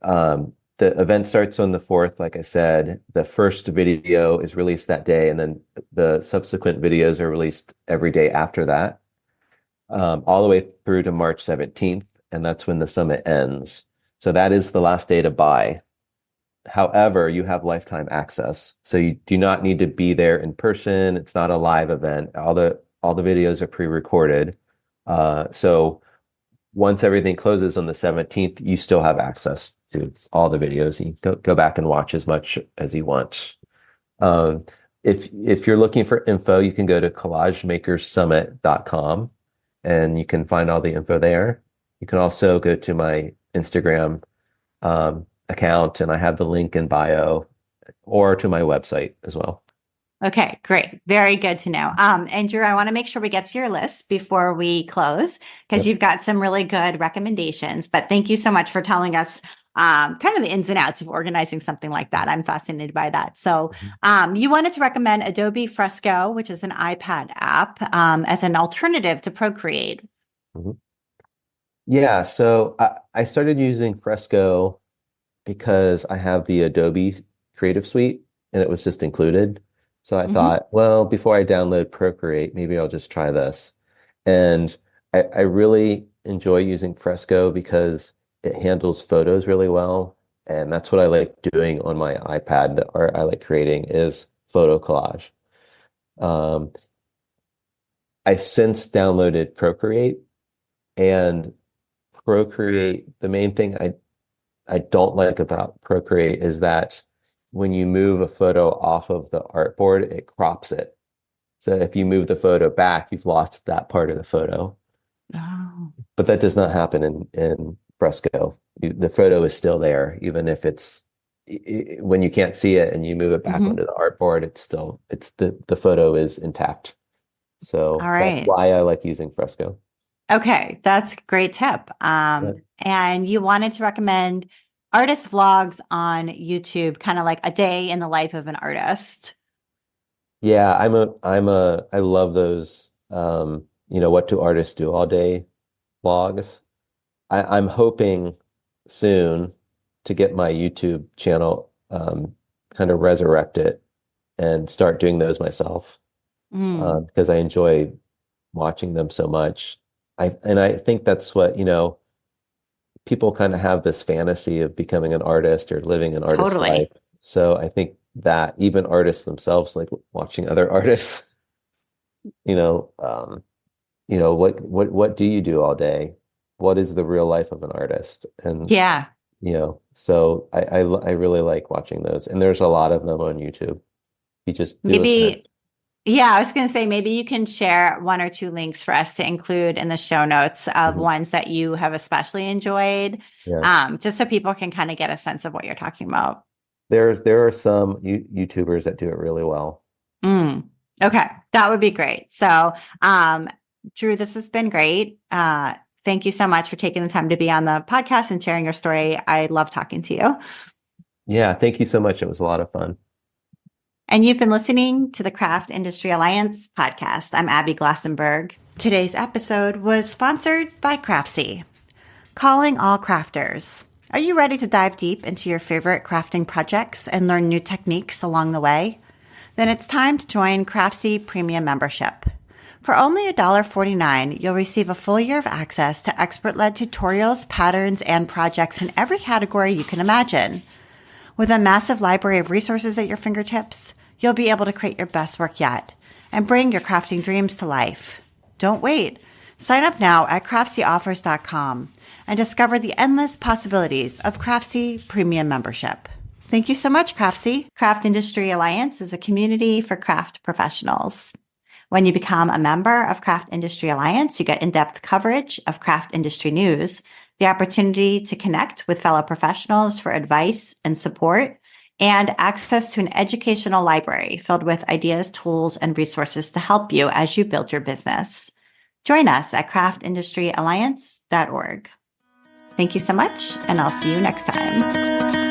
S2: the event starts on the 4th, like I said. The first video is released that day, and then the subsequent videos are released every day after that, all the way through to March 17th, and that's when the summit ends. So that is the last day to buy. However, you have lifetime access. So you do not need to be there in person. It's not a live event. All the videos are pre-recorded. So once everything closes on the 17th, you still have access to all the videos. You can go back and watch as much as you want. Um, if you're looking for info, you can go to collagemakerssummit.com and you can find all the info there. You can also go to my Instagram account, and I have the link in bio, or to my website as well.
S1: Okay, great. Very good to know. And Drew, I want to make sure we get to your list before we close because
S2: Yep.
S1: you've got some really good recommendations. But thank you so much for telling us kind of the ins and outs of organizing something like that. I'm fascinated by that. So, you wanted to recommend Adobe Fresco, which is an iPad app, as an alternative to Procreate.
S2: Mhm. Yeah, so I started using Fresco because I have the Adobe Creative Suite and it was just included. So I
S1: Hmm.
S2: thought, well, before I download Procreate, maybe I'll just try this. And I really enjoy using Fresco because it handles photos really well. And that's what I like doing on my iPad, the art I like creating is photo collage. Um, I've since downloaded Procreate, and Procreate, the main thing I don't like about Procreate is that when you move a photo off of the artboard, it crops it. So if you move the photo back, you've lost that part of the photo.
S1: Oh.
S2: But that does not happen in Fresco. The photo is still there, even if when you can't see it and you move it back
S1: Hmm.
S2: onto the artboard, it's the photo is intact.
S1: All
S2: So that's
S1: right.
S2: why I like using Fresco.
S1: Okay, that's a great tip.
S2: Yeah.
S1: And you wanted to recommend artist vlogs on YouTube, kind of like a day in the life of an artist.
S2: Yeah, I love those what do artists do all day vlogs. I'm hoping soon to get my YouTube channel kind of resurrected and start doing those myself,
S1: Mm,
S2: because I enjoy watching them so much. I think that's what, people kind of have this fantasy of becoming an artist or living an artist's life.
S1: Totally.
S2: So I think that even artists themselves, like watching other artists, you know, what do you do all day? What is the real life of an artist? And
S1: Yeah.
S2: so I really like watching those. And there's a lot of them on YouTube. You just do a search.
S1: Maybe, yeah, I was going to say maybe you can share one or two links for us to include in the show notes of
S2: Mhm.
S1: ones that you have especially enjoyed,
S2: Yeah.
S1: just so people can kind of get a sense of what you're talking about.
S2: There are some YouTubers that do it really well.
S1: Mm. Okay, that would be great. So, Drew, this has been great. Thank you so much for taking the time to be on the podcast and sharing your story. I love talking to you.
S2: Yeah, thank you so much. It was a lot of fun.
S1: And you've been listening to the Craft Industry Alliance podcast. I'm Abby Glassenberg. Today's episode was sponsored by Craftsy. Calling all crafters. Are you ready to dive deep into your favorite crafting projects and learn new techniques along the way? Then it's time to join Craftsy Premium Membership. For only $1.49, you'll receive a full year of access to expert-led tutorials, patterns, and projects in every category you can imagine. With a massive library of resources at your fingertips, you'll be able to create your best work yet and bring your crafting dreams to life. Don't wait. Sign up now at CraftsyOffers.com and discover the endless possibilities of Craftsy Premium Membership. Thank you so much, Craftsy. Craft Industry Alliance is a community for craft professionals. When you become a member of Craft Industry Alliance, you get in-depth coverage of craft industry news, the opportunity to connect with fellow professionals for advice and support, and access to an educational library filled with ideas, tools, and resources to help you as you build your business. Join us at craftindustryalliance.org. Thank you so much, and I'll see you next time.